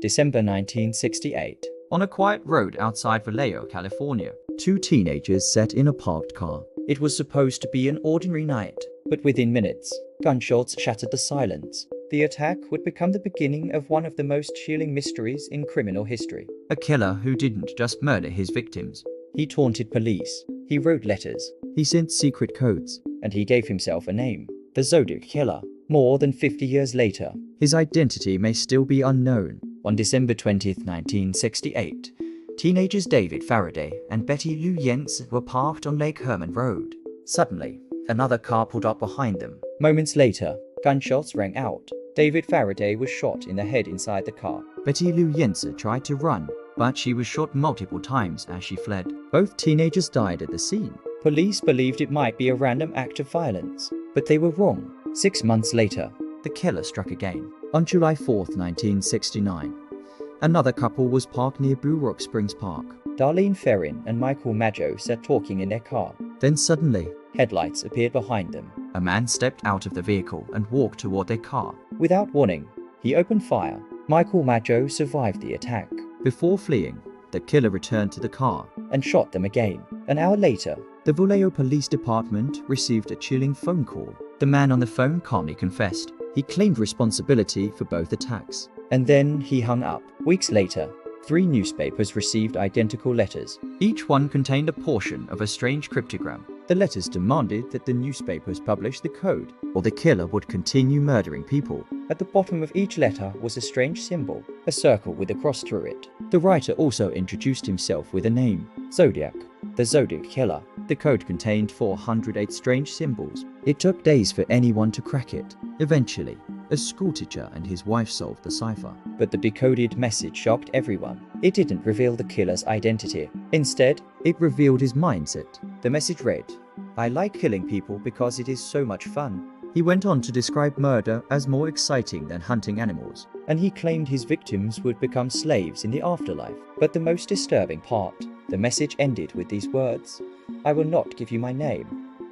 December 1968. On a quiet road outside Vallejo, California, two teenagers sat in a parked car. It was supposed to be an ordinary night, but within minutes, gunshots shattered the silence. The attack would become the beginning of one of the most chilling mysteries in criminal history. A killer who didn't just murder his victims. He taunted police, he wrote letters, he sent secret codes, and he gave himself a name. The Zodiac Killer. More than 50 years later, his identity may still be unknown. On December 20, 1968, teenagers David Faraday and Betty Lou Jentz were parked on Lake Herman Road. Suddenly, another car pulled up behind them. Moments later, gunshots rang out. David Faraday was shot in the head inside the car. Betty Lou Jentz tried to run, but she was shot multiple times as she fled. Both teenagers died at the scene. Police believed it might be a random act of violence, but they were wrong. 6 months later, the killer struck again. On July 4, 1969, another couple was parked near Blue Rock Springs Park. Darlene Ferrin and Michael Maggio sat talking in their car. Then suddenly, headlights appeared behind them. A man stepped out of the vehicle and walked toward their car. Without warning, he opened fire. Michael Maggio survived the attack. Before fleeing, the killer returned to the car and shot them again. An hour later, the Vallejo Police Department received a chilling phone call. The man on the phone calmly confessed. He claimed responsibility for both attacks. And then he hung up. Weeks later, 3 newspapers received identical letters. Each one contained a portion of a strange cryptogram. The letters demanded that the newspapers publish the code, or the killer would continue murdering people. At the bottom of each letter was a strange symbol, a circle with a cross through it. The writer also introduced himself with a name, Zodiac, the Zodiac Killer. The code contained 408 strange symbols. It took days for anyone to crack it. Eventually, a schoolteacher and his wife solved the cipher. But the decoded message shocked everyone. It didn't reveal the killer's identity. Instead, it revealed his mindset. The message read, "I like killing people because it is so much fun." He went on to describe murder as more exciting than hunting animals, and he claimed his victims would become slaves in the afterlife. But the most disturbing part, the message ended with these words, "I will not give you my name."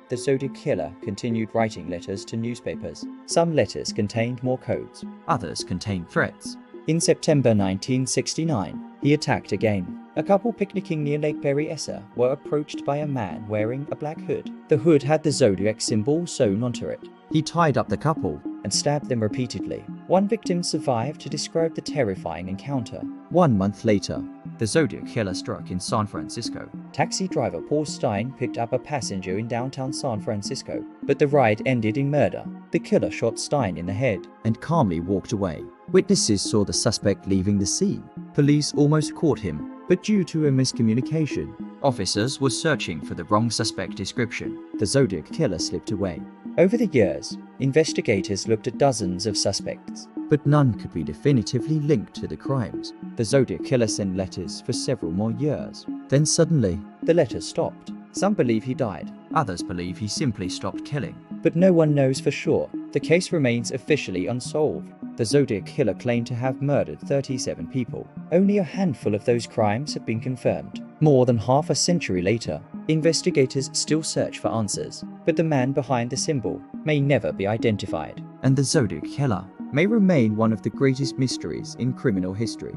The Zodiac Killer continued writing letters to newspapers. Some letters contained more codes, others contained threats. In September 1969, he attacked again. A couple picnicking near Lake Berryessa were approached by a man wearing a black hood. The hood had the Zodiac symbol sewn onto it. He tied up the couple and stabbed them repeatedly. One victim survived to describe the terrifying encounter. 1 month later, the Zodiac Killer struck in San Francisco. Taxi driver Paul Stein picked up a passenger in downtown San Francisco, but the ride ended in murder. The killer shot Stein in the head and calmly walked away. Witnesses saw the suspect leaving the scene. Police almost caught him, but due to a miscommunication, officers were searching for the wrong suspect description. The Zodiac Killer slipped away. Over the years, investigators looked at dozens of suspects, but none could be definitively linked to the crimes. The Zodiac Killer sent letters for several more years. Then suddenly, the letters stopped. Some believe he died, others believe he simply stopped killing. But no one knows for sure. The case remains officially unsolved. The Zodiac Killer claimed to have murdered 37 people. Only a handful of those crimes have been confirmed. More than half a century later, investigators still search for answers, but the man behind the symbol may never be identified. And the Zodiac Killer may remain one of the greatest mysteries in criminal history.